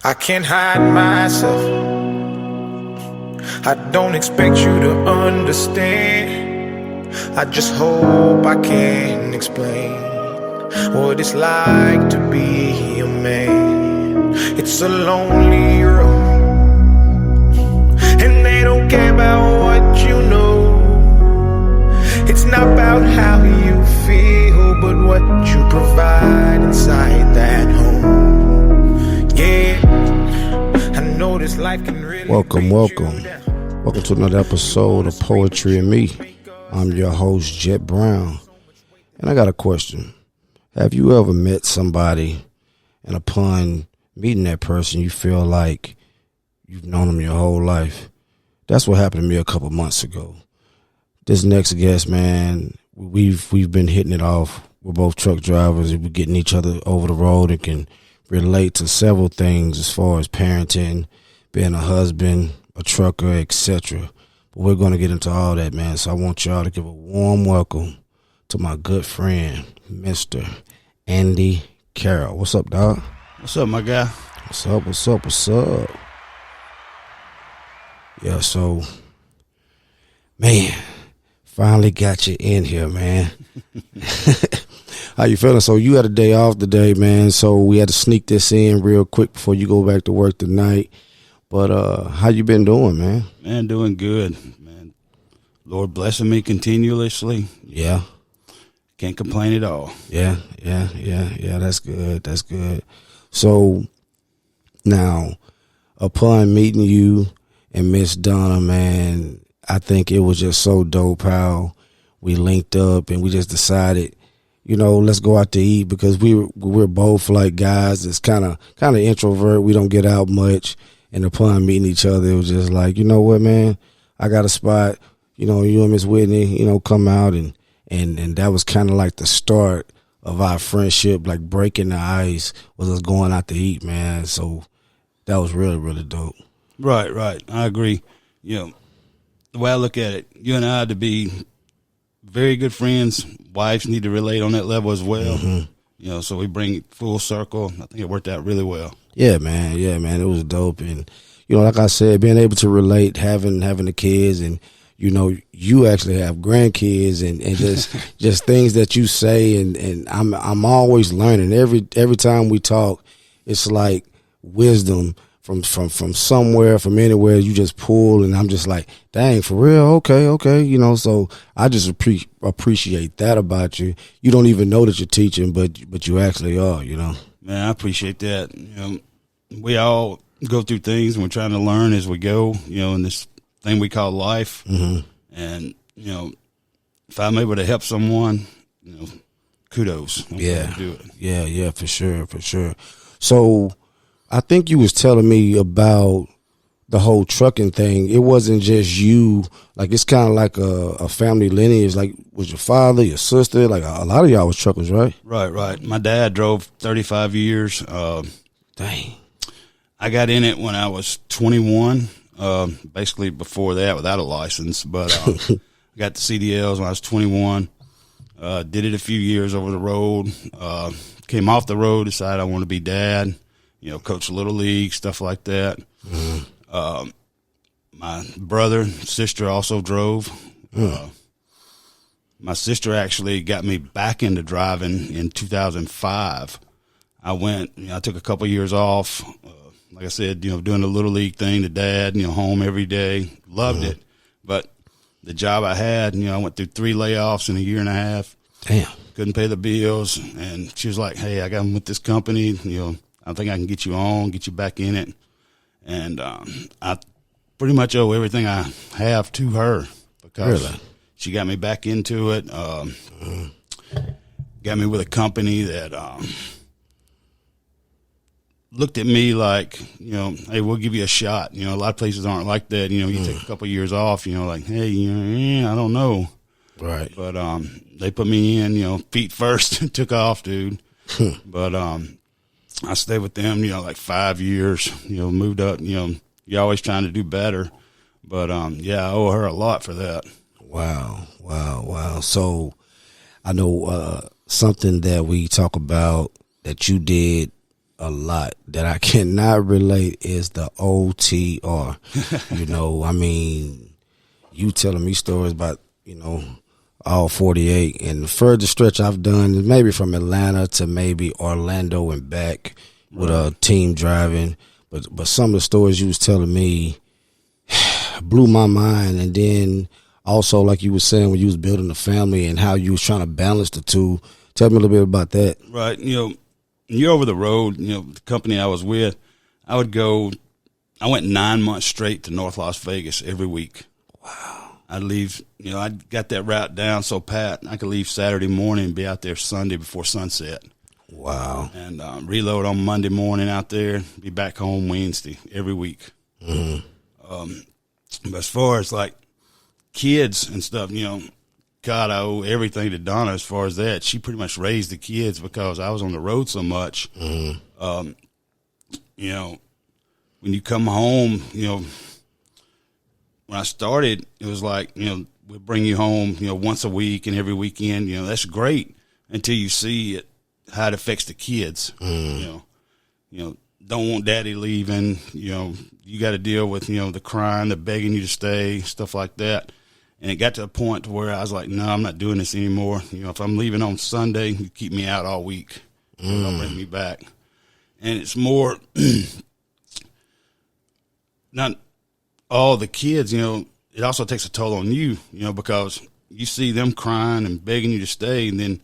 I can't hide myself. I don't expect you to understand. I just hope I can explain what it's like to be a man. It's a lonely road, and they don't care about what you know. It's not about how you feel, but what you provide inside that home. Yeah, I know this life can really Welcome to another episode of Poetry and Me. I'm your host, Jet Brown, and I got a question. Have you ever met somebody, and upon meeting that person, you feel like you've known them your whole life? That's what happened to me a couple months ago. This next guest, man, we've been hitting it off. We're both truck drivers. We're getting each other over the road and can relate to several things as far as parenting, being a husband, a trucker, etc. But we're going to get into all that, man. So I want y'all to give a warm welcome to my good friend, Mr. Andy Carroll. What's up, dog? What's up, my guy? What's up? Yeah, so, man, finally got you in here, man. How you feeling? So you had a day off today, man, so we had to sneak this in real quick before you go back to work tonight. But how you been doing, man? Man, doing good, man. Lord blessing me continuously. Yeah. Can't complain at all. Yeah, that's good. So now, upon meeting you and Miss Donna, man, I think it was just so dope how we linked up and we just decided, let's go out to eat, because we're both like guys that's kind of introvert. We don't get out much. And upon meeting each other, it was just like, you know what, man, I got a spot. You and Miss Whitney, come out, and that was kind of like the start of our friendship, like breaking the ice was us going out to eat, man. So that was really, really dope. Right. I agree. The way I look at it, you and I to be very good friends. Wives need to relate on that level as well. Mm-hmm. So we bring it full circle. I think it worked out really well. Yeah, man. It was dope. And, like I said, being able to relate, having the kids, and, you actually have grandkids, and just things that you say. And I'm always learning. Every time we talk, it's like wisdom from somewhere, from anywhere you just pull. And I'm just like, dang, for real? Okay. So I just appreciate that about you. You don't even know that you're teaching, but you actually are, Man, I appreciate that. We all go through things, and we're trying to learn as we go, in this thing we call life. Mm-hmm. And, if I'm able to help someone, kudos. Yeah. Do it. Yeah, for sure. So I think you was telling me about the whole trucking thing. It wasn't just you. Like, it's kind of like a family lineage. Like, was your father, your sister? Like, a lot of y'all was truckers, right? Right. My dad drove 35 years. Dang. I got in it when I was 21, basically before that without a license. But I got the CDLs when I was 21. Did it a few years over the road. Came off the road, decided I want to be dad. Coach Little League, stuff like that. Mm-hmm. My brother, sister also drove. My sister actually got me back into driving in 2005. I took a couple years off. Like I said, doing the Little League thing, the dad, home every day. Loved it. But the job I had, I went through 3 layoffs in a year and a half. Damn. Couldn't pay the bills. And she was like, hey, I got with this company, I think I can get you on, get you back in it. And I pretty much owe everything I have to her, because really? She got me back into it. Got me with a company that looked at me like, hey, we'll give you a shot. A lot of places aren't like that. You take a couple of years off, like, hey, I don't know. Right. But they put me in, feet first and took off, dude. But I stayed with them, like 5 years, moved up, you're always trying to do better. But, I owe her a lot for that. Wow. So I know something that we talk about that you did a lot that I cannot relate is the OTR. I mean, you telling me stories about, all 48, and the furthest stretch I've done is maybe from Atlanta to maybe Orlando and back with a team driving. But some of the stories you was telling me blew my mind. And then also, like you were saying, when you was building a family and how you was trying to balance the two. Tell me a little bit about that. Right. When you're over the road, the company I was with, I went 9 months straight to North Las Vegas every week. Wow. I'd leave, I got that route down so pat, I could leave Saturday morning and be out there Sunday before sunset. Wow. And reload on Monday morning out there, be back home Wednesday every week. Mm-hmm. But as far as like kids and stuff, God, I owe everything to Donna as far as that. She pretty much raised the kids because I was on the road so much. Mm-hmm. When you come home, when I started, it was like, we'll bring you home, once a week and every weekend. That's great until you see how it affects the kids. Mm. Don't want daddy leaving. You got to deal with, the crying, the begging you to stay, stuff like that. And it got to a point to where I was like, no, I'm not doing this anymore. If I'm leaving on Sunday, you keep me out all week. Don't bring me back. And it's more, not all the kids, it also takes a toll on you, because you see them crying and begging you to stay. And then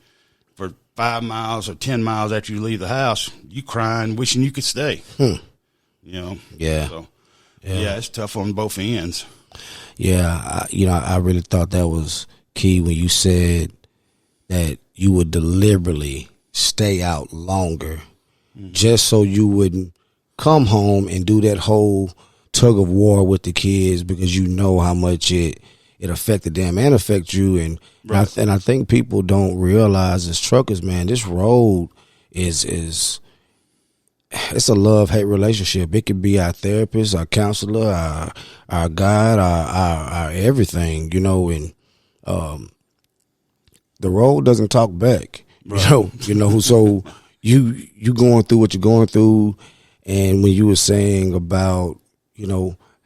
for 5 miles or 10 miles after you leave the house, you crying, wishing you could stay. Yeah. So, yeah, it's tough on both ends. Yeah, I really thought that was key when you said that you would deliberately stay out longer just so you wouldn't come home and do that whole tug of war with the kids because you know how much it affected them and affect you. And Right. I think people don't realize as truckers, man, this road is it's a love-hate relationship. It could be our therapist, our counselor, our guide, our everything, and the road doesn't talk back. Right. So you going through what you're going through, and when you were saying about,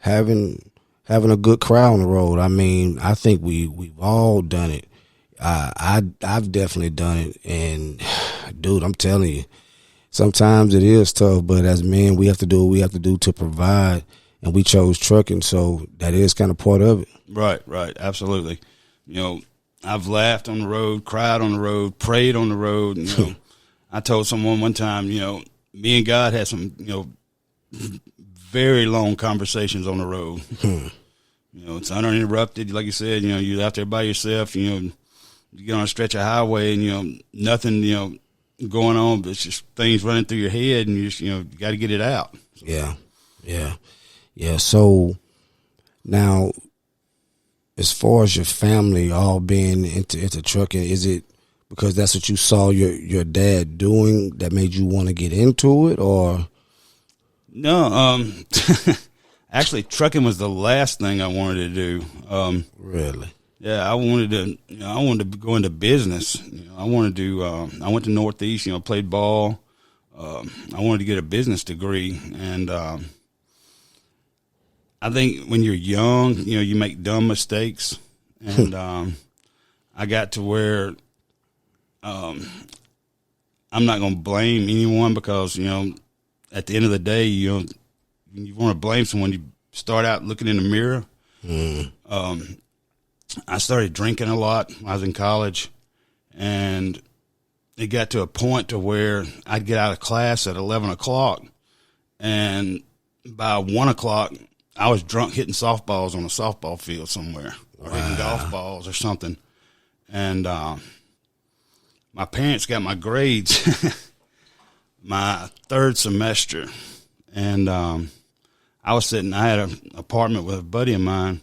having a good crowd on the road, I mean, I think we've all done it. I've definitely done it, and dude, I'm telling you, sometimes it is tough, but as men, we have to do what we have to do to provide, and we chose trucking, so that is kind of part of it. Right, absolutely. I've laughed on the road, cried on the road, prayed on the road. I told someone one time, me and God had some, very long conversations on the road. It's uninterrupted. Like you said, you're out there by yourself, you get on a stretch of highway and, nothing, going on, but it's just things running through your head and you just, you got to get it out. Yeah. So now, as far as your family all being into trucking, is it because that's what you saw your dad doing that made you want to get into it, or? No, actually, trucking was the last thing I wanted to do. Really? Yeah, I wanted to go into business. I wanted to. I went to Northeast. Played ball. I wanted to get a business degree, and I think when you're young, you make dumb mistakes, and I got to where I'm not going to blame anyone because at the end of the day, you want to blame someone. You start out looking in the mirror. I started drinking a lot when I was in college, and it got to a point to where I'd get out of class at 11 o'clock, and by 1 o'clock, I was drunk hitting softballs on a softball field somewhere, or hitting golf balls or something. And my parents got my grades my third semester, and I had an apartment with a buddy of mine,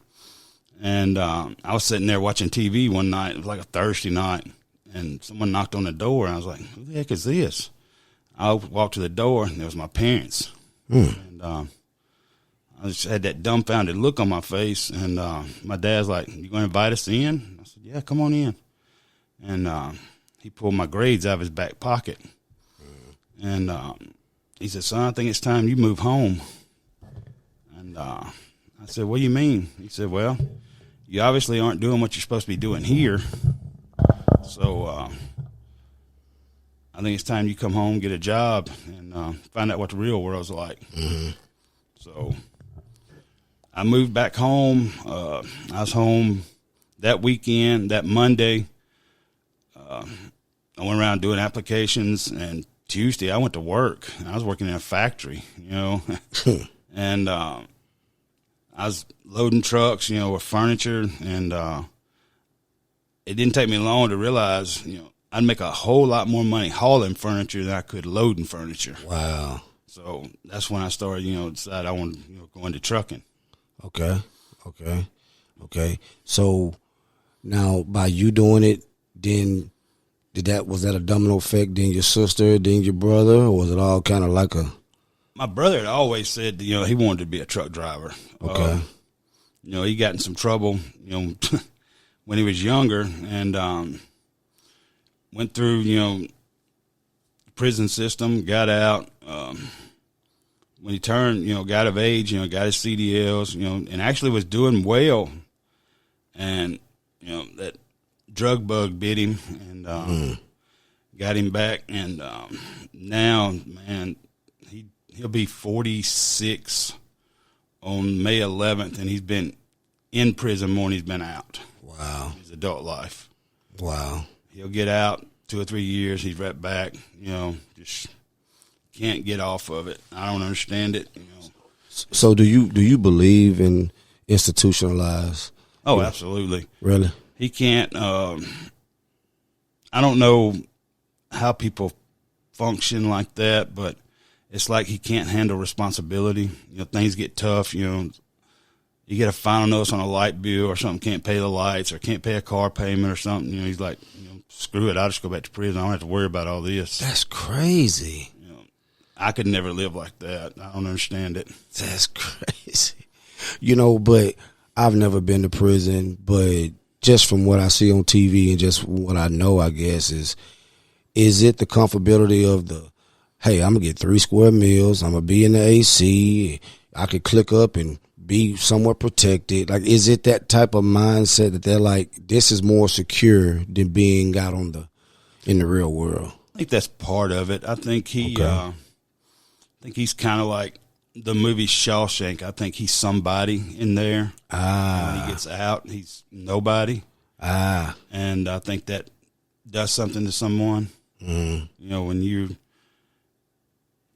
and I was sitting there watching TV one night. It was like a Thursday night, and someone knocked on the door, and I was like, who the heck is this? I walked to the door, and it was my parents. And I just had that dumbfounded look on my face, and my dad's like, you going to invite us in? I said, yeah, come on in. And he pulled my grades out of his back pocket. And he said, son, I think it's time you move home. And I said, what do you mean? He said, well, you obviously aren't doing what you're supposed to be doing here. So I think it's time you come home, get a job, and find out what the real world's like. Mm-hmm. So I moved back home. I was home that weekend, that Monday. I went around doing applications, and Tuesday I went to work. I was working in a factory, and I was loading trucks, with furniture, and it didn't take me long to realize, I'd make a whole lot more money hauling furniture than I could loading furniture. Wow. So that's when I started, decided I wanted to go into trucking. Okay. So now by you doing it, then was that a domino effect? Then your sister, then your brother, or was it all kind of like a? My brother had always said, he wanted to be a truck driver. Okay. He got in some trouble, when he was younger, and went through, prison system, got out. When he turned, got of age, got his CDLs, and actually was doing well. And, that drug bug bit him and got him back. And now, man, he'll be 46 on May 11th, and he's been in prison more than he's been out. Wow. His adult life. Wow. He'll get out 2 or 3 years, he's right back, just can't get off of it. I don't understand it. So do you believe in institutionalized? Oh, absolutely. Really? He can't. I don't know how people function like that, but it's like he can't handle responsibility. Things get tough. You get a final notice on a light bill or something, can't pay the lights or can't pay a car payment or something. He's like, screw it. I'll just go back to prison. I don't have to worry about all this. That's crazy. I could never live like that. I don't understand it. That's crazy. But I've never been to prison, but just from what I see on TV and just what I know, I guess, is it the comfortability of hey, I'm going to get 3 square meals, I'm going to be in the AC, I could click up and be somewhat protected. Like, is it that type of mindset that they're like, this is more secure than being out in the real world? I think that's part of it. I think he's kind of like the movie Shawshank. I think he's somebody in there. When he gets out, he's nobody. And I think that does something to someone. When you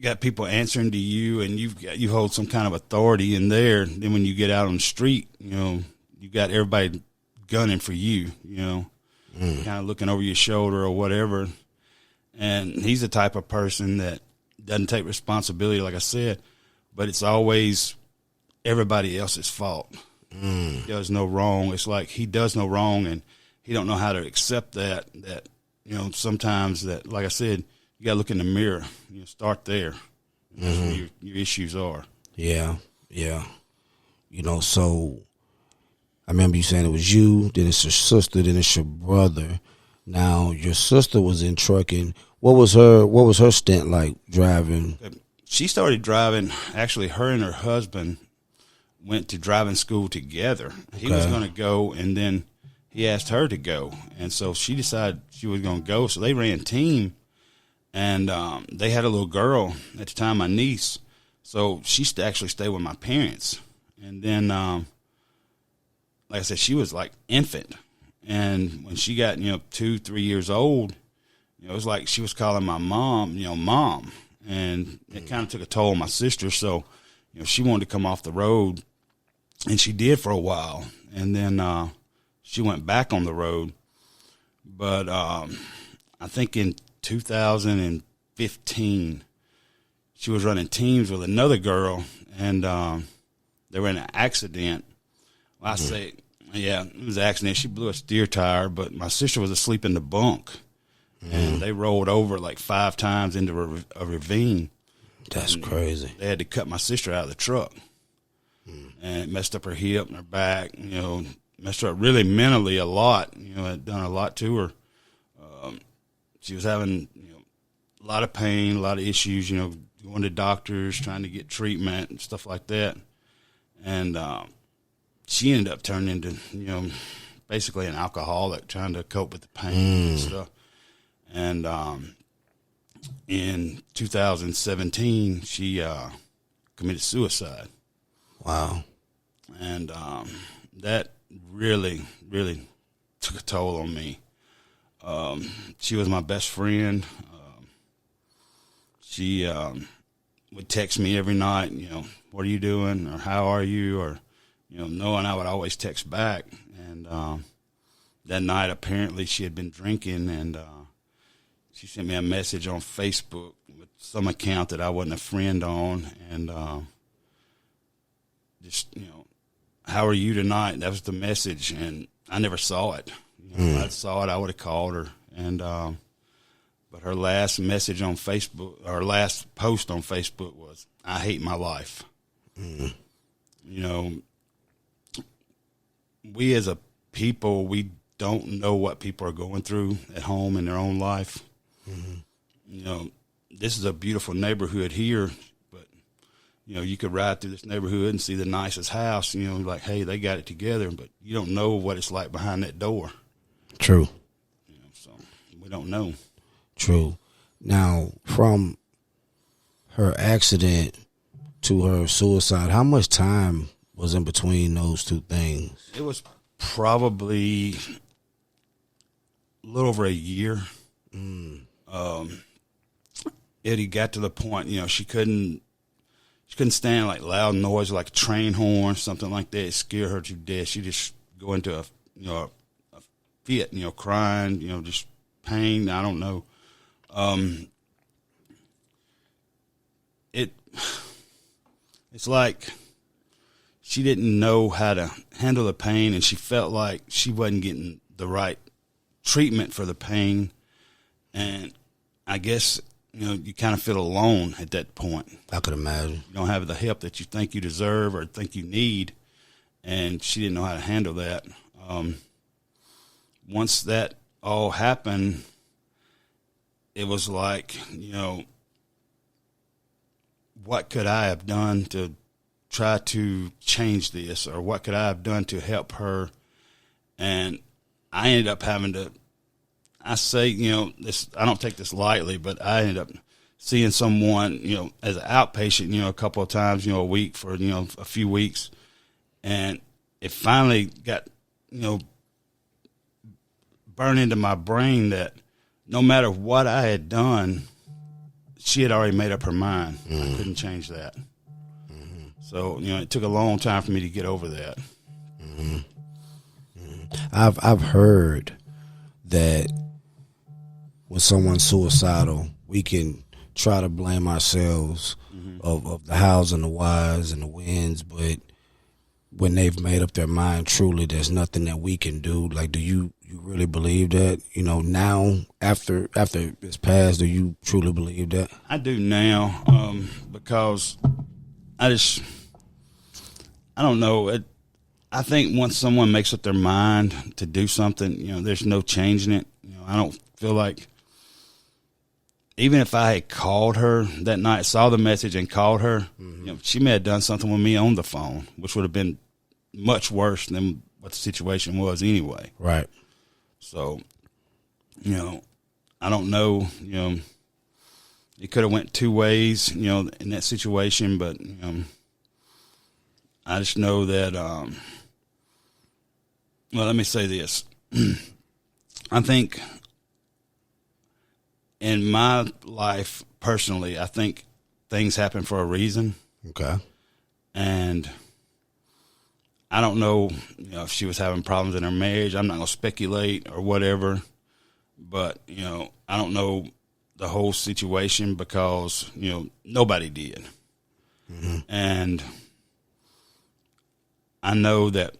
got people answering to you and you hold some kind of authority in there, then when you get out on the street, you got everybody gunning for you, kind of looking over your shoulder or whatever. And he's the type of person that doesn't take responsibility, like I said, but it's always everybody else's fault. He does no wrong. It's like he does no wrong, and he don't know how to accept that sometimes that, like I said, you got to look in the mirror. Start there. That's where your issues are. Yeah. So I remember you saying it was you, then it's your sister, then it's your brother. Now, your sister was in trucking. What was her stint like driving? She started driving. Actually, her and her husband went to driving school together. He was going to go, and then he asked her to go. And so she decided she was going to go. So they ran team, and they had a little girl at the time, my niece. So she actually stayed with my parents. And then, like I said, she was like infant. And when she got, 2-3 years old, it was like she was calling my mom, mom. And it kind of took a toll on my sister. So, she wanted to come off the road, and she did for a while. And then she went back on the road. But I think in 2015, she was running teams with another girl, and they were in an accident. Well, I say, yeah, it was an accident. She blew a steer tire, but my sister was asleep in the bunk. And they rolled over like 5 times into a ravine. That's crazy. They had to cut my sister out of the truck. And it messed up her hip and her back, messed her up really mentally a lot. It had done a lot to her. She was having, a lot of pain, a lot of issues, going to doctors, trying to get treatment and stuff like that. And she ended up turning into, basically an alcoholic, trying to cope with the pain and stuff. And in 2017, she committed suicide. Wow. And that really, really took a toll on me. She was my best friend. She would text me every night, what are you doing, or how are you, or, knowing I would always text back. And that night, apparently, she had been drinking, and she sent me a message on Facebook with some account that I wasn't a friend on, and just, how are you tonight? That was the message, and I never saw it. If I saw it, I would have called her. And but her last message on Facebook, her last post on Facebook was, "I hate my life." We as a people, we don't know what people are going through at home in their own life. This is a beautiful neighborhood here, but you could ride through this neighborhood and see the nicest house. Like, hey, they got it together, but you don't know what it's like behind that door. True. So we don't know. True. Now, from her accident to her suicide, how much time was in between those two things? It was probably a little over a year. It got to the point, she couldn't stand like loud noise, like a train horn, something like that. It scared her to death. She just go into a fit, crying, just pain. I don't know. It's like she didn't know how to handle the pain, and she felt like she wasn't getting the right treatment for the pain. And I guess, you kind of feel alone at that point. I could imagine. You don't have the help that you think you deserve or think you need, and she didn't know how to handle that. Once that all happened, it was like, what could I have done to try to change this, or what could I have done to help her? And I ended up having to, I say, this, I don't take this lightly, but I ended up seeing someone, as an outpatient, a couple of times, a week for, a few weeks. And it finally got, burned into my brain that no matter what I had done, she had already made up her mind. I couldn't change that. So, it took a long time for me to get over that. I've heard that when someone's suicidal, we can try to blame ourselves of the hows and the whys and the whens, but when they've made up their mind, truly, there's nothing that we can do. Like, do you really believe that? Now after it's passed, do you truly believe that? I do now, because I don't know. I think once someone makes up their mind to do something, there's no changing it. I don't feel like, even if I had called her that night, saw the message and called her, she may have done something with me on the phone, which would have been much worse than what the situation was anyway. Right. So, I don't know, it could have went two ways, in that situation, but, I just know that, well, let me say this. I think in my life, personally, I think things happen for a reason. Okay. And I don't know, if she was having problems in her marriage. I'm not going to speculate or whatever. But, I don't know the whole situation because, nobody did. And I know that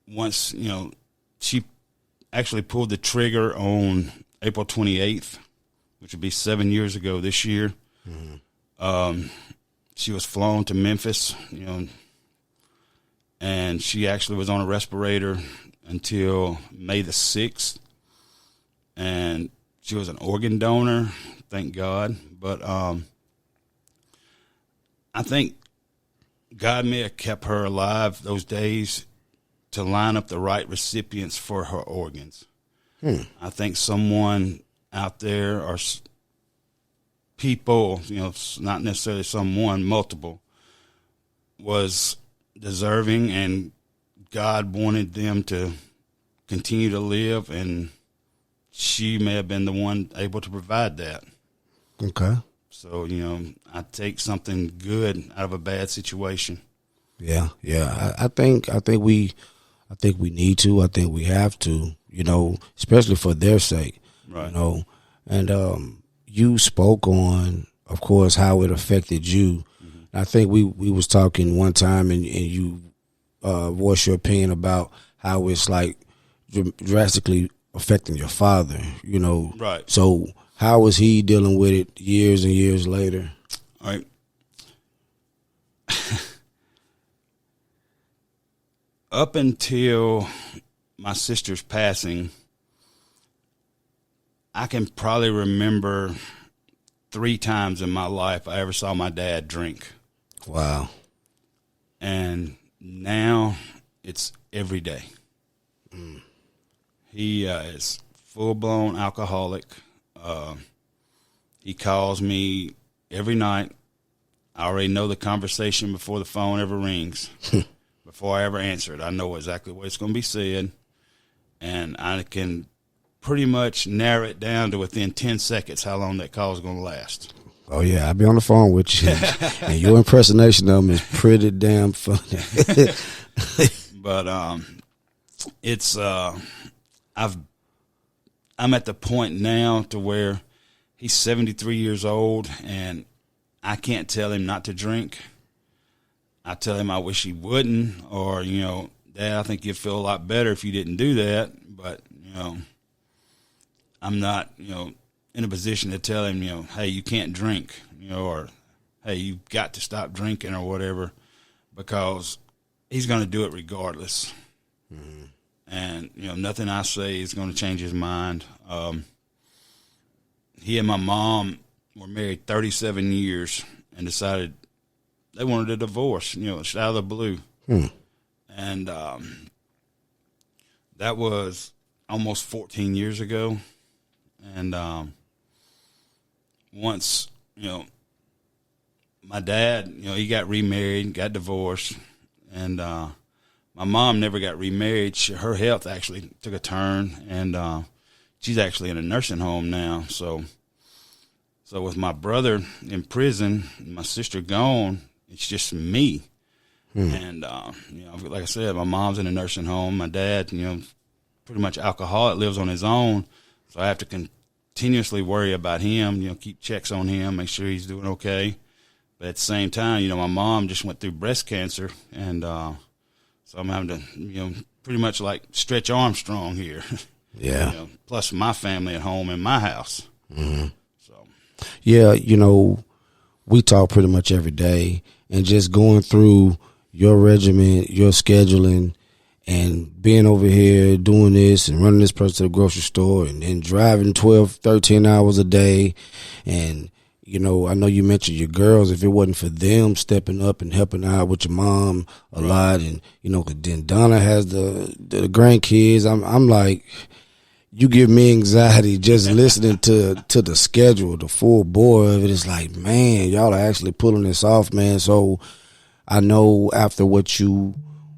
once, she actually pulled the trigger on April 28th, which would be 7 years ago this year. She was flown to Memphis, and she actually was on a respirator until May the 6th. And she was an organ donor, thank God. But I think God may have kept her alive those days to line up the right recipients for her organs. I think someone out there, or people, not necessarily someone, multiple, was deserving, and God wanted them to continue to live, and she may have been the one able to provide that. Okay. So, I take something good out of a bad situation. Yeah. I think we need to. I think we have to. Especially for their sake. Right. And you spoke on, of course, how it affected you. I think we was talking one time, and you voiced your opinion about how it's like drastically affecting your father. Right. So how was he dealing with it years and years later? All right. Up until my sister's passing, I can probably remember 3 times in my life I ever saw my dad drink. Wow. And now it's every day. He is full-blown alcoholic. He calls me every night. I already know the conversation before the phone ever rings. Before I ever answer it, I know exactly what it's going to be said. And I can pretty much narrow it down to within 10 seconds how long that call is going to last. Oh, yeah, I'll be on the phone with you. And your impersonation of him is pretty damn funny. But it's I'm at the point now to where he's 73 years old, and I can't tell him not to drink. I tell him I wish he wouldn't, or, Dad, I think you'd feel a lot better if you didn't do that. But, I'm not, in a position to tell him, hey, you can't drink, or, hey, you've got to stop drinking or whatever, because he's going to do it regardless. Mm-hmm. And, nothing I say is going to change his mind. He and my mom were married 37 years and decided they wanted a divorce, it's out of the blue. And that was almost 14 years ago. And once, my dad, he got remarried, got divorced, and my mom never got remarried. Her health actually took a turn, and she's actually in a nursing home now. So with my brother in prison, my sister gone, it's just me. And, like I said, my mom's in a nursing home. My dad, pretty much alcoholic, lives on his own. So I have to continuously worry about him, keep checks on him, make sure he's doing okay. But at the same time, my mom just went through breast cancer. And so I'm having to, pretty much like Stretch Armstrong here. Yeah. Plus my family at home in my house. Mm-hmm. So. Yeah, we talk pretty much every day. And just going through your regimen, your scheduling, and being over here doing this and running this person to the grocery store and then driving 12, 13 hours a day. And, I know you mentioned your girls. If it wasn't for them stepping up and helping out with your mom a lot, and, then Donna has the grandkids, I'm like, you give me anxiety just listening to the schedule, the full bore of it. It's like, man, y'all are actually pulling this off, man. So I know after what you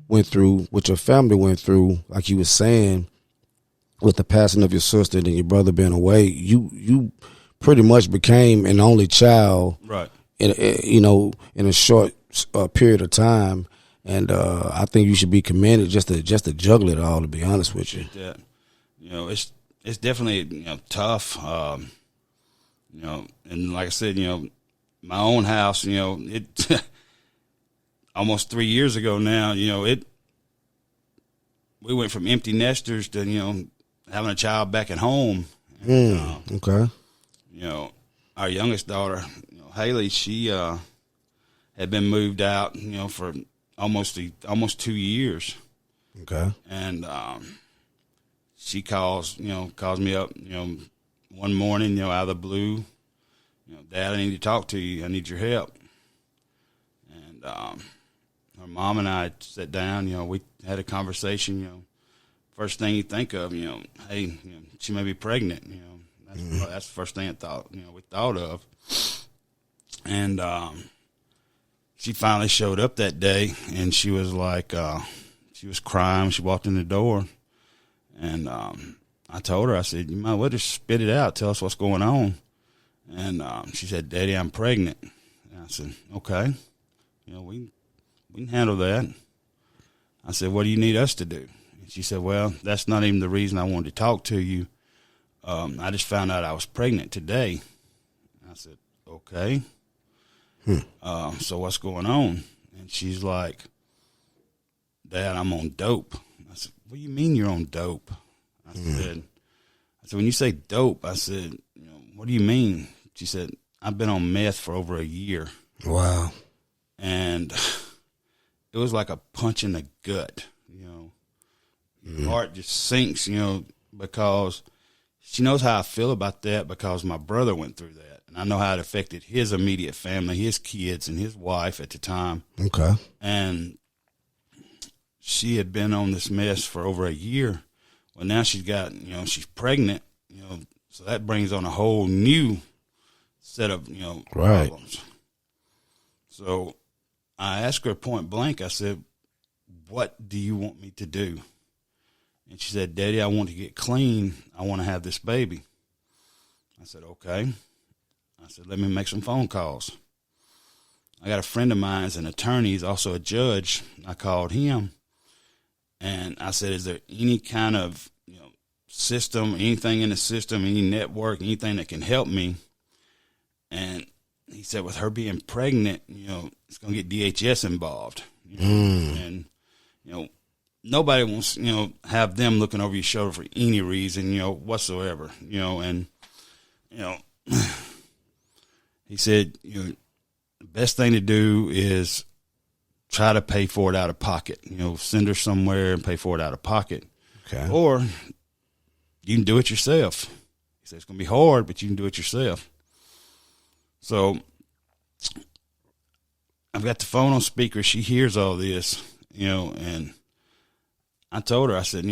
went through, what your family went through, like you were saying, with the passing of your sister and your brother being away, you pretty much became an only child, right? In a short period of time, and I think you should be commended just to juggle it all. To be honest with you, it's definitely tough, and like I said, my own house, it. Almost 3 years ago now, we went from empty nesters to, having a child back at home. And, okay. Our youngest daughter, Haley, she had been moved out, for almost 2 years. Okay. And she calls me up, one morning, out of the blue, Dad, I need to talk to you. I need your help. And her mom and I sat down. We had a conversation. First thing you think of, hey, she may be pregnant. That's the first thing we thought of. And she finally showed up that day, and she was like, she was crying. She walked in the door, and I told her, I said, you might well just spit it out. Tell us what's going on. And she said, Daddy, I'm pregnant. And I said, okay, we can handle that. I said, what do you need us to do? And she said, well, that's not even the reason I wanted to talk to you. I just found out I was pregnant today. I said, okay. So what's going on? And she's like, Dad, I'm on dope. I said, what do you mean you're on dope? I said, when you say dope, I said, what do you mean? She said, I've been on meth for over a year. Wow. And it was like a punch in the gut, Your heart just sinks, because she knows how I feel about that because my brother went through that. And I know how it affected his immediate family, his kids, and his wife at the time. Okay. And she had been on this mess for over a year. Well, now she's got, she's pregnant, so that brings on a whole new set of, problems. So I asked her point blank, I said, what do you want me to do? And she said, Daddy, I want to get clean. I want to have this baby. I said, okay. I said, let me make some phone calls. I got a friend of mine as an attorney. He's also a judge. I called him, and I said, is there any kind of system, anything in the system, any network, anything that can help me? And he said, with her being pregnant, it's going to get DHS involved. And, nobody wants, have them looking over your shoulder for any reason, whatsoever, and, he said, the best thing to do is try to pay for it out of pocket, send her somewhere and pay for it out of pocket. Okay. Or you can do it yourself. He said, it's going to be hard, but you can do it yourself. So I've got the phone on speaker. She hears all this, and I told her, I said,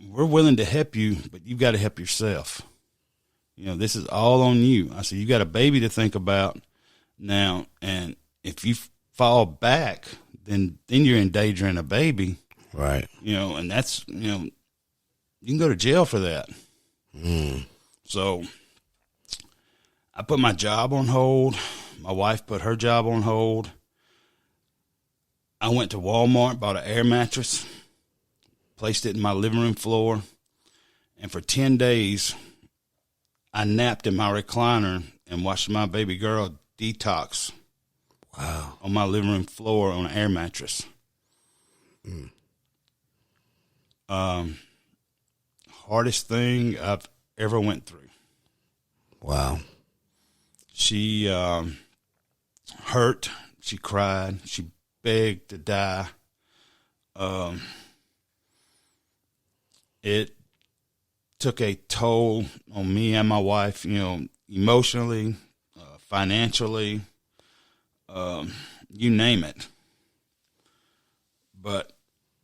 we're willing to help you, but you've got to help yourself. This is all on you. I said, you got a baby to think about now, and if you fall back, then you're endangering a baby. Right. And that's, you can go to jail for that. So I put my job on hold. My wife put her job on hold. I went to Walmart, bought an air mattress, placed it in my living room floor, and for 10 days, I napped in my recliner and watched my baby girl detox. Wow. On my living room floor on an air mattress. Hardest thing I've ever went through. Wow. She hurt. She cried. She begged to die. It took a toll on me and my wife, emotionally, financially, you name it. But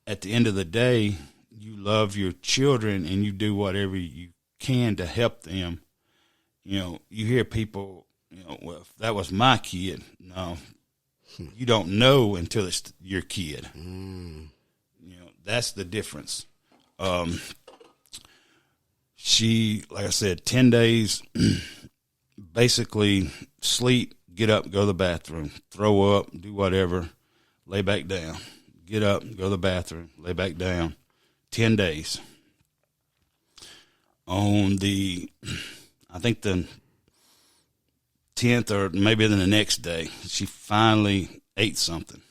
at the end of the day, you love your children and you do whatever you can to help them. You hear people, well, if that was my kid. No, you don't know until it's your kid. That's the difference. She, like I said, 10 days, basically sleep, get up, go to the bathroom, throw up, do whatever, lay back down, get up, go to the bathroom, lay back down, 10 days. On the, I think the 10th or maybe the next day, she finally ate something.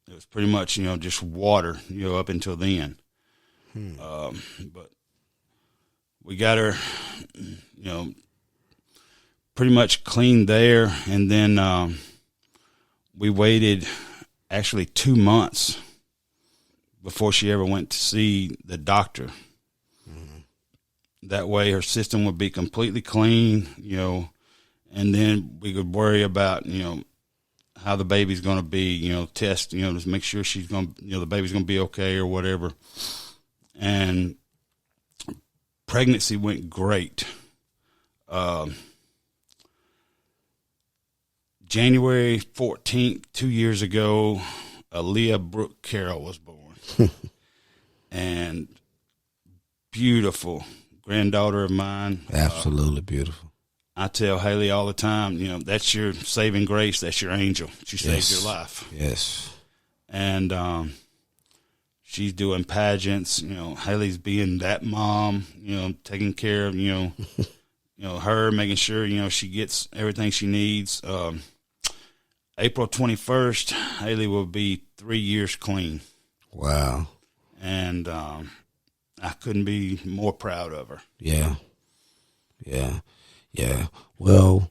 It was pretty much, just water, up until then. But we got her, pretty much clean there. And then we waited actually 2 months before she ever went to see the doctor. That way her system would be completely clean, and then we could worry about, how the baby's going to be, test, to make sure she's going to, the baby's going to be okay or whatever. And pregnancy went great. January 14th, 2 years ago, Aaliyah Brooke Carroll was born. And beautiful granddaughter of mine. Absolutely beautiful. I tell Haley all the time, that's your saving grace. That's your angel. She saved your life. Yes. And she's doing pageants. Haley's being that mom, taking care of, her, making sure, she gets everything she needs. April 21st, Haley will be 3 years clean. Wow. And I couldn't be more proud of her. Yeah. Well,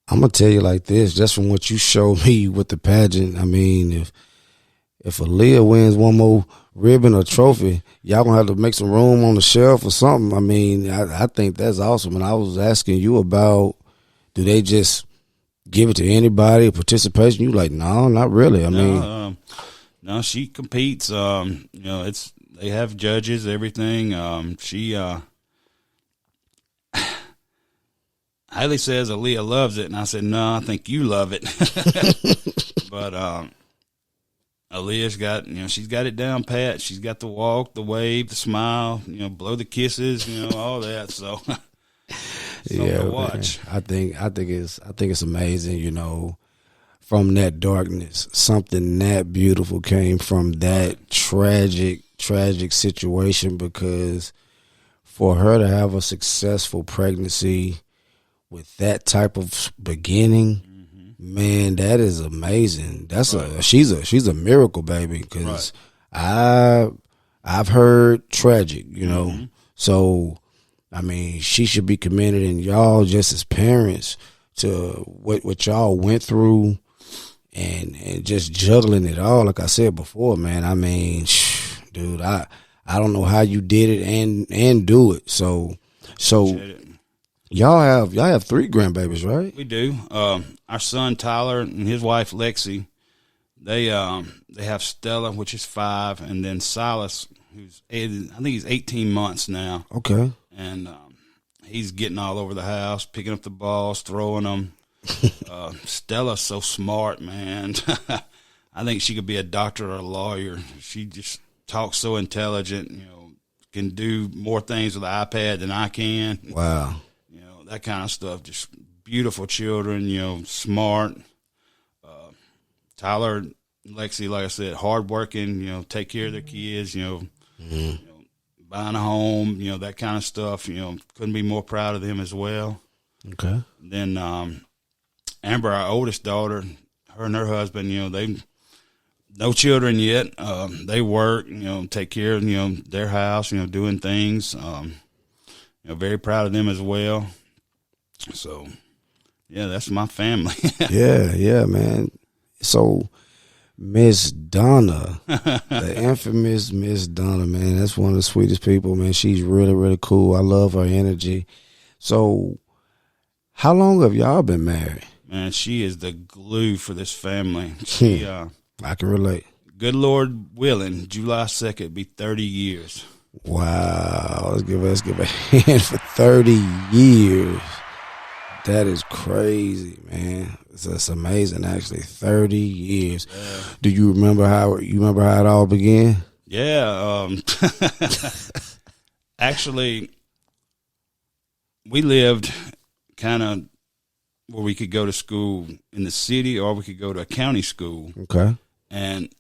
I'm going to tell you like this, just from what you showed me with the pageant, I mean, if Aaliyah wins one more ribbon or trophy, y'all going to have to make some room on the shelf or something. I mean, I think that's awesome. And I was asking you about, do they just give it to anybody, participation? You like, no, not really. I mean. No, she competes. They have judges, everything. Haley says Aaliyah loves it, and I said, no, I think you love it. But Aaliyah's got, she's got it down pat. She's got the walk, the wave, the smile, blow the kisses, all that. So, yeah, to watch. Man. I think it's amazing, from that darkness, something that beautiful came from that tragic situation, because for her to have a successful pregnancy with that type of beginning, man, that is amazing. That's she's a miracle baby, because I've heard tragic, So I mean, she should be commended, and y'all just as parents to what y'all went through. And just juggling it all, like I said before, man. I mean, dude, I don't know how you did it and do it. So y'all have 3 grandbabies, right? We do. Our son Tyler and his wife Lexi, they have Stella, which is 5, and then Silas, who's 8, I think he's 18 months now. Okay. And he's getting all over the house, picking up the balls, throwing them. Stella's so smart, man. I think she could be a doctor or a lawyer. She just talks so intelligent, can do more things with the iPad than I can. Wow. That kind of stuff. Just beautiful children, smart. Tyler and Lexi, like I said, hardworking, take care of their kids, buying a home, that kind of stuff. Couldn't be more proud of them as well. Okay. Then Amber, our oldest daughter, her and her husband, they no children yet. They work, take care of, their house, doing things. Very proud of them as well. So, yeah, that's my family. yeah, man. So, Miss Donna, the infamous Miss Donna, man, that's one of the sweetest people, man. She's really, really cool. I love her energy. So, how long have y'all been married? Man, she is the glue for this family. I can relate. Good Lord willing, July 2nd be 30 years. Wow. Let's give a hand for 30 years. That is crazy, man. It's amazing, actually. 30 years. Yeah. Do you remember how it all began? Yeah. Actually, we lived kind of where we could go to school in the city, or we could go to a county school. Okay. And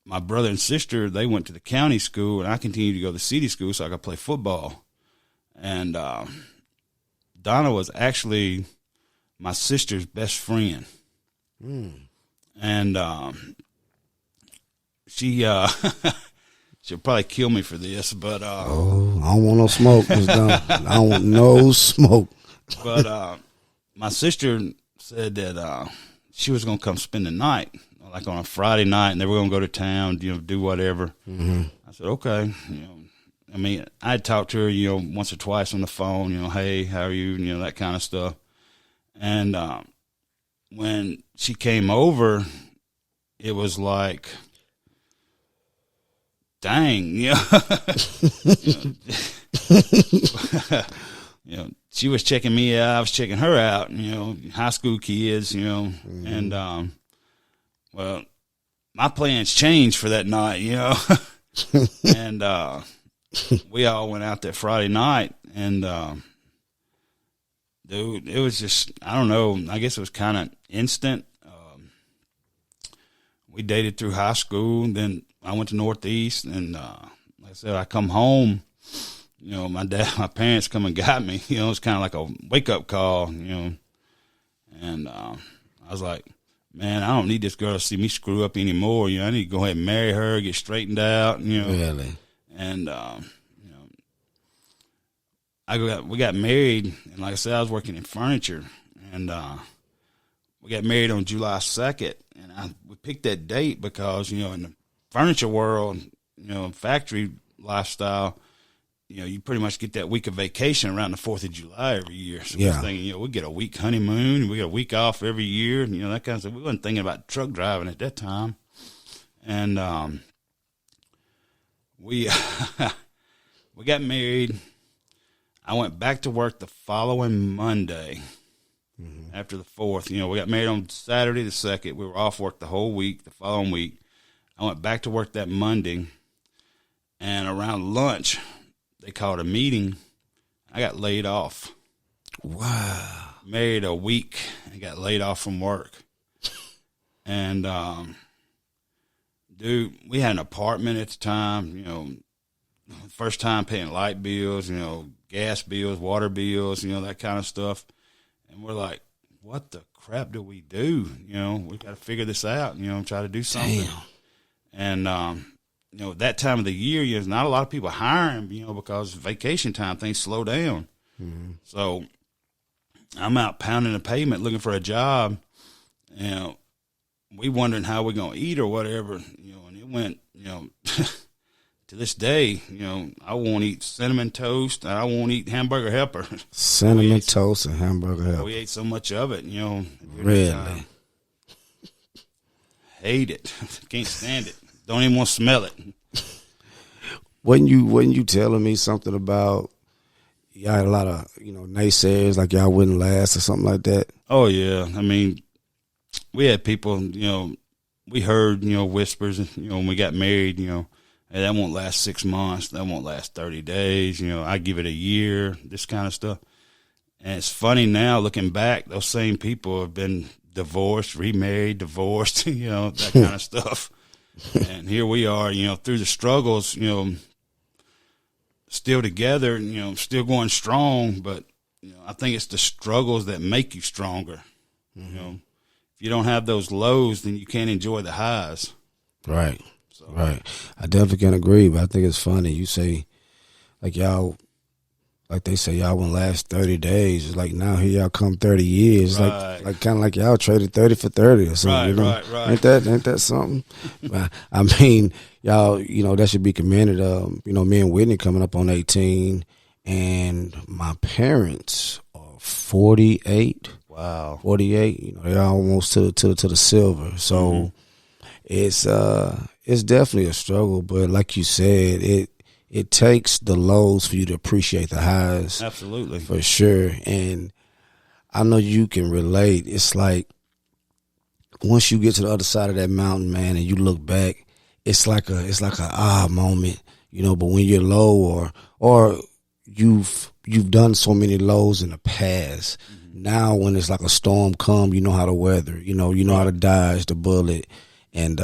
my brother and sister, they went to the county school, and I continued to go to the city school so I could play football. And Donna was actually my sister's best friend. And she'll probably kill me for this, but I don't want no smoke, Ms. Donna. I don't want no smoke. But my sister said that she was going to come spend the night, like on a Friday night, and they were going to go to town, do whatever. Mm-hmm. I said, okay. I mean, I'd talked to her, once or twice on the phone, hey, how are you, that kind of stuff. And when she came over, it was like, dang, you know, she was checking me out, I was checking her out, high school kids, and well, my plans changed for that night, and we all went out that Friday night, and dude, it was just, I don't know, I guess it was kind of instant. We dated through high school, and then I went to Northeast, and like I said, I come home, my parents come and got me, it's kind of like a wake-up call, and I was like, man, I don't need this girl to see me screw up anymore, I need to go ahead and marry her, get straightened out, Really? And, we got married, and like I said, I was working in furniture, and we got married on July 2nd, and we picked that date because, in the furniture world, factory lifestyle, you pretty much get that week of vacation around the 4th of July every year. So we was thinking, we get a week honeymoon, we get a week off every year, that kind of stuff. We wasn't thinking about truck driving at that time. And we we got married. I went back to work the following Monday after the 4th. We got married on Saturday the 2nd. We were off work the whole week, the following week. I went back to work that Monday, and around lunch, they called a meeting. I got laid off. Wow. Married a week and got laid off from work. And, dude, we had an apartment at the time, first time paying light bills, gas bills, water bills, that kind of stuff. And we're like, what the crap do we do? We got to figure this out, try to do something. Damn. And, that time of the year, there's not a lot of people hiring, because vacation time, things slow down. Mm-hmm. So I'm out pounding the pavement looking for a job. We wondering how we're going to eat or whatever, and it went, to this day, I won't eat cinnamon toast. And I won't eat hamburger helper. Cinnamon toast and hamburger helper. We ate so much of it, Really? Hate it. Can't stand it. Don't even want to smell it. Wasn't you telling me something about y'all had a lot of, naysayers, like y'all wouldn't last or something like that? Oh, yeah. I mean, we had people, we heard, whispers, when we got married, hey, that won't last 6 months. That won't last 30 days. I give it a year, this kind of stuff. And it's funny now looking back, those same people have been divorced, remarried, divorced, that kind of stuff. And here we are, through the struggles, still together, still going strong. But, I think it's the struggles that make you stronger. Mm-hmm. If you don't have those lows, then you can't enjoy the highs. Right. So. Right. I definitely can agree, but I think it's funny. You say, like y'all, like they say y'all won't last 30 days. It's like now here y'all come 30 years. Right. Like kind of like y'all traded 30 for 30 or something. Right. Ain't that something? I mean, y'all, that should be commended. Me and Whitney coming up on 18, and my parents are 48. Wow. 48. They're almost to the silver. So it's definitely a struggle, but like you said, it takes the lows for you to appreciate the highs. Absolutely. For sure. And I know you can relate. It's like once you get to the other side of that mountain, man, and you look back, it's like a moment, but when you're low or you've done so many lows in the past, now when it's like a storm come, you know how to weather, you know how to dodge the bullet and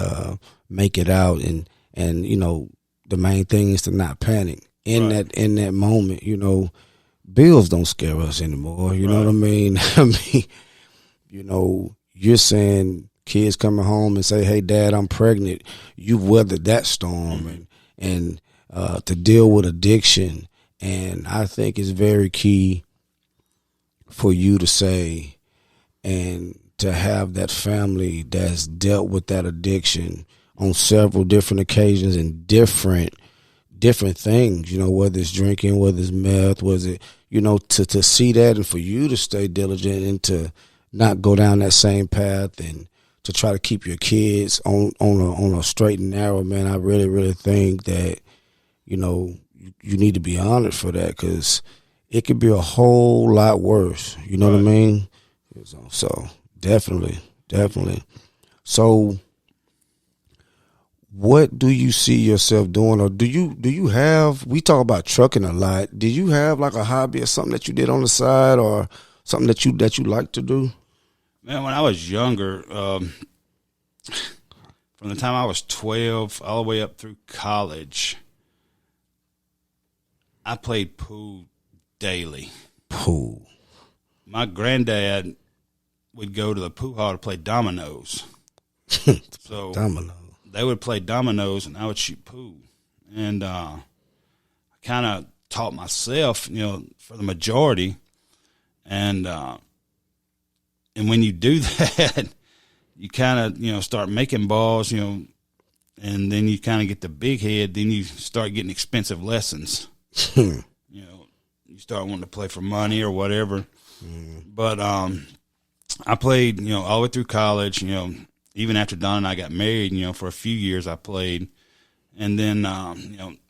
make it out, and the main thing is to not panic in that moment. Bills don't scare us anymore. You know what I mean? You're saying kids coming home and say, "Hey, Dad, I'm pregnant." You've weathered that storm, and to deal with addiction. And I think it's very key for you to say and to have that family that's dealt with that addiction on several different occasions and different things, whether it's drinking, whether it's meth, whether it's, to see that and for you to stay diligent and to not go down that same path and to try to keep your kids on a straight and narrow, man, I really, really think that, you need to be honored for that because it could be a whole lot worse. You know what I mean? So definitely. So what do you see yourself doing, or do you have? We talk about trucking a lot. Do you have like a hobby or something that you did on the side, or something that you like to do? Man, when I was younger, from the time I was 12 all the way up through college, I played pool daily. Pool. My granddad would go to the pool hall to play dominoes. So Domino. they would play dominoes and I would shoot pool. And I kind of taught myself, for the majority. And when you do that, you kind of, start making balls, and then you kind of get the big head. Then you start getting expensive lessons. You start wanting to play for money or whatever. But I played, all the way through college, even after Don and I got married, for a few years I played. And then,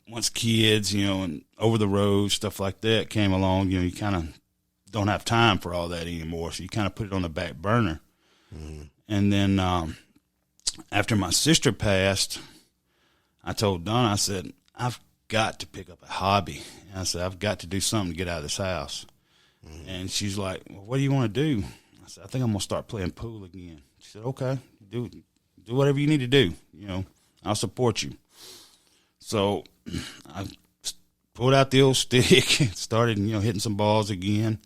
once kids, and over the road, stuff like that came along, you kind of don't have time for all that anymore. So you kind of put it on the back burner. And then after my sister passed, I told Don, I said, I've got to pick up a hobby. And I said, I've got to do something to get out of this house. And she's like, well, what do you want to do? I said, I think I'm going to start playing pool again. She said, okay, do whatever you need to do. I'll support you. So I pulled out the old stick, started, hitting some balls again.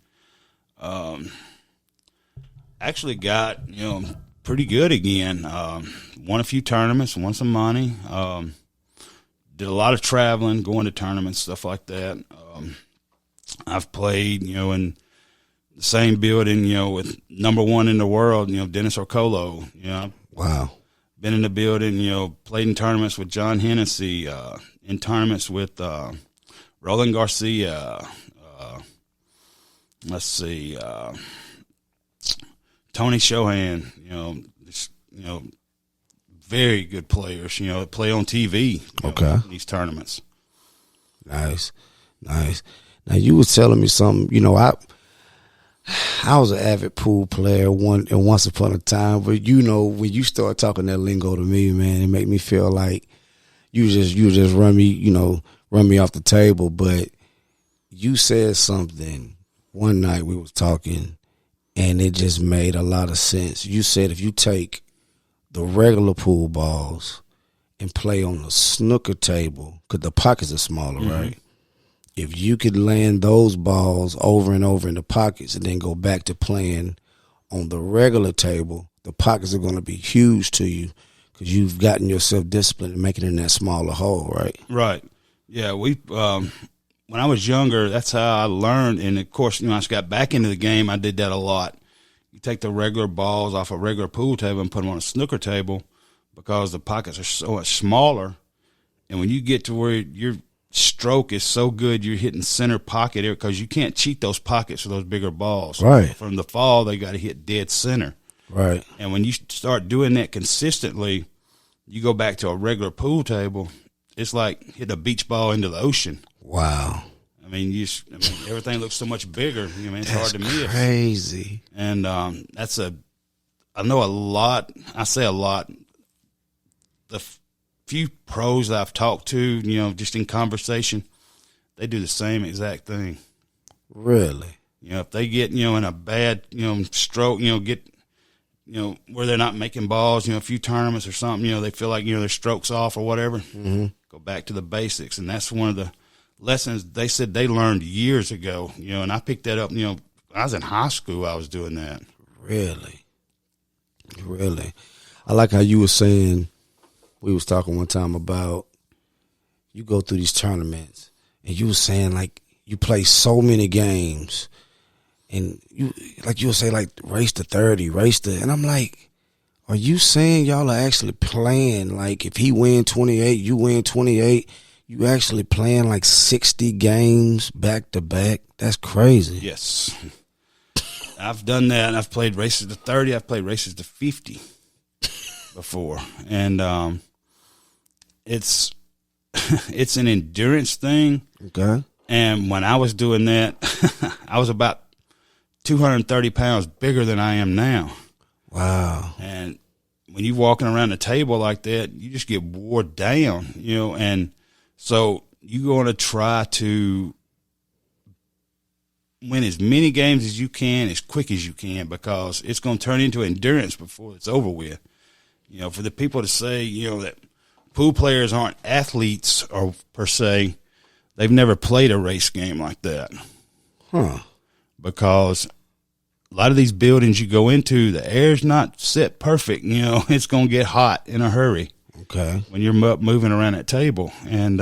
Actually got, pretty good again. Won a few tournaments, won some money. Did a lot of traveling, going to tournaments, stuff like that. I've played, in the same building, with number one in the world, Dennis Orcolo. Wow. Been in the building, played in tournaments with John Hennessy, in tournaments with Roland Garcia. Let's see, Tony Shohan. Very good players. That play on TV. Okay. In these tournaments. Nice. Now you were telling me something. I was an avid pool player once upon a time, but when you start talking that lingo to me, man, it make me feel like you just run me off the table. But you said something one night we was talking, and it just made a lot of sense. You said if you take the regular pool balls and play on the snooker table, because the pockets are smaller, right? If you could land those balls over and over in the pockets and then go back to playing on the regular table, the pockets are going to be huge to you because you've gotten yourself disciplined and making it in that smaller hole, right? Right. Yeah, when I was younger, that's how I learned. And, of course, I just got back into the game. I did that a lot. You take the regular balls off a regular pool table and put them on a snooker table because the pockets are so much smaller. And when you get to where your stroke is so good, you're hitting center pocket area because you can't cheat those pockets for those bigger balls. Right. From the fall, they got to hit dead center. Right. And when you start doing that consistently, you go back to a regular pool table, it's like hitting a beach ball into the ocean. Wow. I mean, everything looks so much bigger. It's hard to miss. Crazy. And I know a lot. I say a lot. The few pros that I've talked to, just in conversation, they do the same exact thing. Really? If they get, in a bad, stroke, get, where they're not making balls, a few tournaments or something, they feel like, their stroke's off or whatever, go back to the basics. And that's one of the lessons they said they learned years ago, and I picked that up, I was in high school, I was doing that. Really? I like how you were saying, we was talking one time about you go through these tournaments and you were saying like you play so many games and you would say like race to 30, and I'm like, are you saying y'all are actually playing like if he win 28, you win 28, You actually playing like 60 games back to back? That's crazy. Yes. I've done that. I've played races to 30. I've played races to 50 before. And it's an endurance thing. Okay. And when I was doing that, I was about 230 pounds bigger than I am now. Wow. And when you're walking around the table like that, you just get wore down, and so you're going to try to win as many games as you can, as quick as you can, because it's going to turn into endurance before it's over with. For the people to say, that pool players aren't athletes or per se, they've never played a race game like that. Huh. Because a lot of these buildings you go into, the air's not set perfect. It's going to get hot in a hurry. Okay. When you're moving around that table, and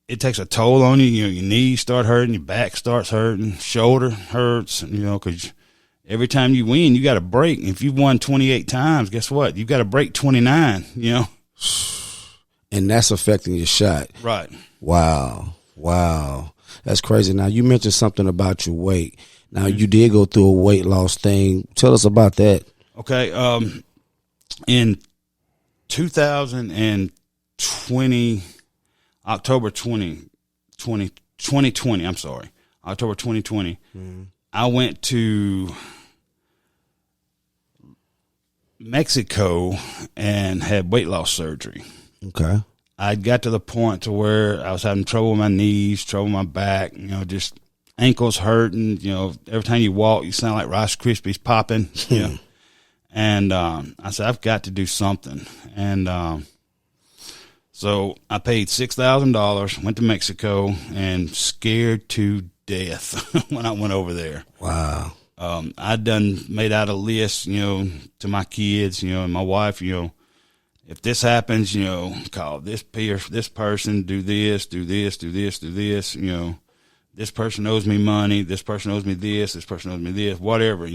it takes a toll on you. Your knees start hurting, your back starts hurting, shoulder hurts. Because every time you win, you got to break. If you've won 28 times, guess what? You got to break 29. And that's affecting your shot. Right. Wow. That's crazy. Now, you mentioned something about your weight. Now, you did go through a weight loss thing. Tell us about that. Okay. In 2020, October 2020, I'm sorry, October 2020, I went to Mexico and had weight loss surgery. Okay. I got to the point to where I was having trouble with my knees, trouble with my back, just ankles hurting. Every time you walk, you sound like Rice Krispies popping. And I said, I've got to do something. And so I paid $6,000, went to Mexico, and scared to death when I went over there. Wow. I'd made out a list, to my kids, and my wife, if this happens, call this person, do this. This person owes me money. This person owes me this. This person owes me this. Whatever,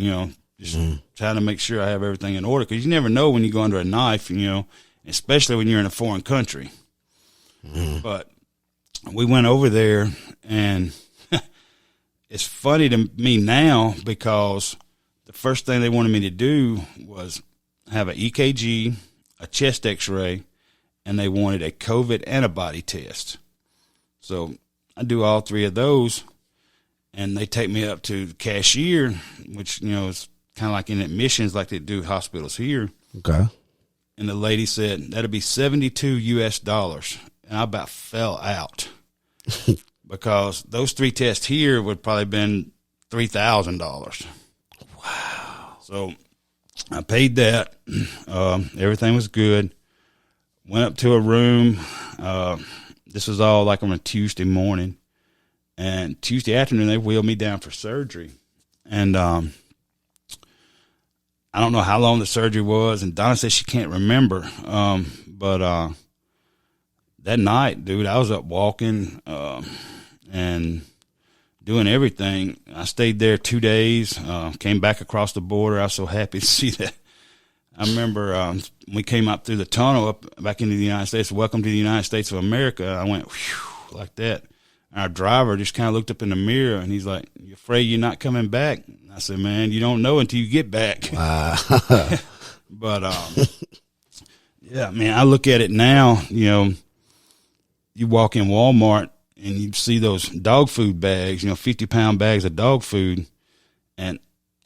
just trying to make sure I have everything in order, because you never know when you go under a knife, especially when you're in a foreign country. But we went over there, and it's funny to me now, because the first thing they wanted me to do was have an EKG, a chest x-ray, and they wanted a COVID antibody test. So I do all three of those, and they take me up to the cashier, which, is kind of like in admissions like they do hospitals here. Okay. And the lady said, that'll be $72. And I about fell out because those three tests here would probably been $3,000. Wow. So I paid that. Everything was good. Went up to a room. This was all like on a Tuesday morning. And Tuesday afternoon, they wheeled me down for surgery. And I don't know how long the surgery was. And Donna says she can't remember. But that night, dude, I was up walking and doing everything. I stayed there 2 days, came back across the border. I was so happy to see that. I remember we came up through the tunnel up back into the United States. Welcome to the United States of America. I went whew, like that. And our driver just kind of looked up in the mirror, and he's like, "You afraid you're not coming back?" And I said, "Man, you don't know until you get back." Wow. But yeah, man, I look at it now. You walk in Walmart and you see those dog food bags, 50-pound bags of dog food, and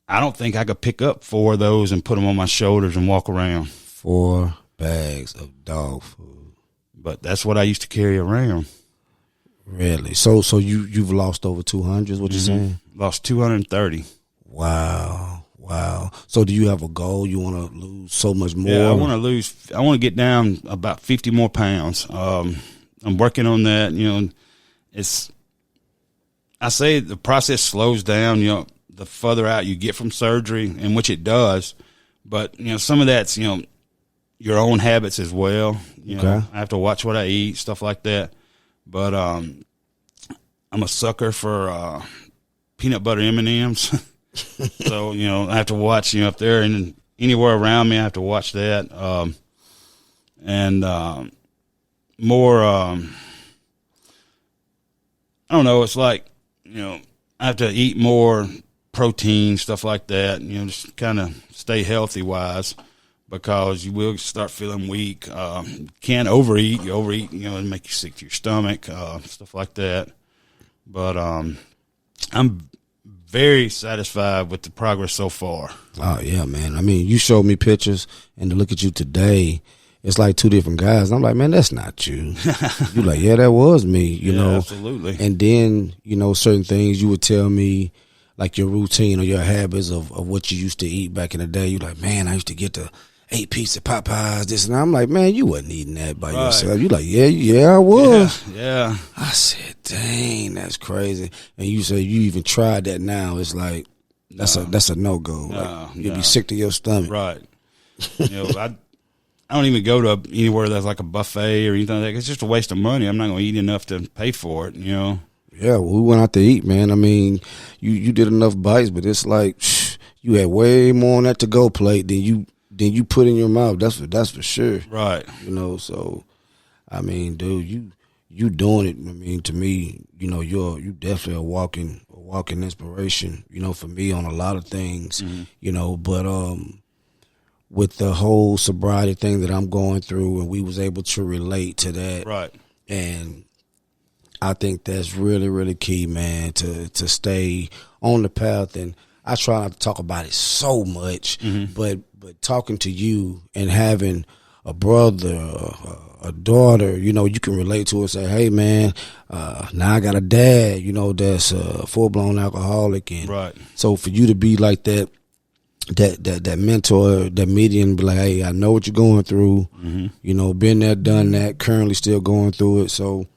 I don't think I could pick up 4 of those and put them on my shoulders and walk around. 4 bags of dog food. But that's what I used to carry around. Really? So you've lost over 200 is what you're saying? Lost 230. Wow. So do you have a goal? You want to lose so much more? Yeah, I want to get down about 50 more pounds. I'm working on that. I say the process slows down, the further out you get from surgery, in which it does. But, some of that's, your own habits as well. Okay. I have to watch what I eat, stuff like that. But I'm a sucker for peanut butter M&Ms. So, I have to watch, up there and anywhere around me, I have to watch that. and more. I don't know. It's like, I have to eat more protein, stuff like that. Just kind of stay healthy wise, because you will start feeling weak. Can't overeat. You overeat, it make you sick to your stomach, stuff like that. But I'm very satisfied with the progress so far. Oh yeah, man. I mean, you showed me pictures, and to look at you today, it's like two different guys. I'm like, man, that's not you. You're like, yeah, that was me, you know. Absolutely. And then, certain things you would tell me, like your routine or your habits of what you used to eat back in the day. You're like, man, I used to get the 8 piece of Popeyes, this and that. I'm like, man, you wasn't eating that by yourself. You're like, yeah, I was. Yeah. I said, dang, that's crazy. And you say you even tried that now. It's like, that's a no-go. Like, you'll be sick to your stomach. Right. I don't even go to anywhere that's like a buffet or anything like that. It's just a waste of money. I'm not going to eat enough to pay for it, Yeah, well, we went out to eat, man. I mean, you did enough bites, but it's like you had way more on that to-go plate than you put in your mouth. That's for sure. Right. So, I mean, dude, you doing it. I mean, to me, you definitely a walking inspiration, for me on a lot of things, but with the whole sobriety thing that I'm going through, and we was able to relate to that. Right. And I think that's really, really key, man, to stay on the path. And I try not to talk about it so much, but talking to you and having a brother, a daughter, you can relate to it and say, hey, man, now I got a dad, that's a full-blown alcoholic. And right. So for you to be like that mentor, that median, be like, hey, I know what you're going through, been there, done that, currently still going through it. So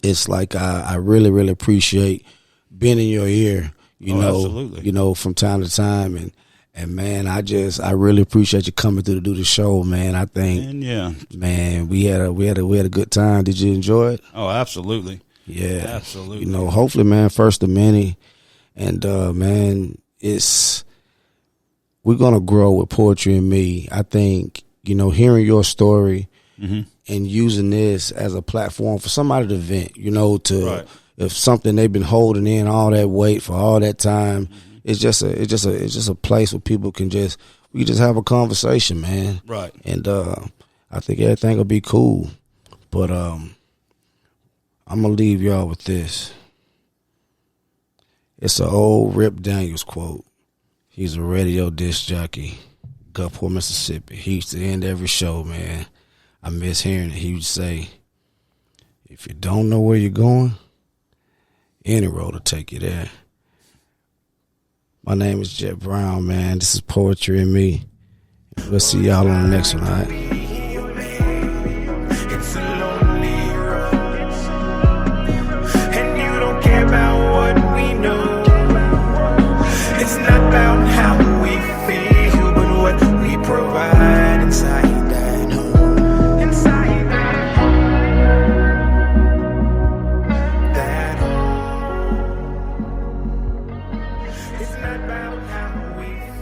it's like I really, really appreciate being in your ear, absolutely. From time to time. And man, I really appreciate you coming through to do the show, man. I think, man, we had a good time. Did you enjoy it? Oh, absolutely. Yeah, absolutely. Hopefully, man, first of many, and man, we're gonna grow with Poetry and Me. I think, hearing your story and using this as a platform for somebody to vent, if something they've been holding in all that weight for all that time. It's just a place where people can just have a conversation, man. Right. And I think everything will be cool. But I'm gonna leave y'all with this. It's an old Rip Daniels quote. He's a radio disc jockey, Gulfport, Mississippi. He used to end every show, man. I miss hearing it. He would say, if you don't know where you're going, any road will take you there. My name is Jet Brown, man. This is Poetry and Me. We'll see y'all on the next one, all right? It's a lonely road, and you don't care about what we know. It's not about how we feel, but what we provide inside that home. Inside that home. It's not about how we feel.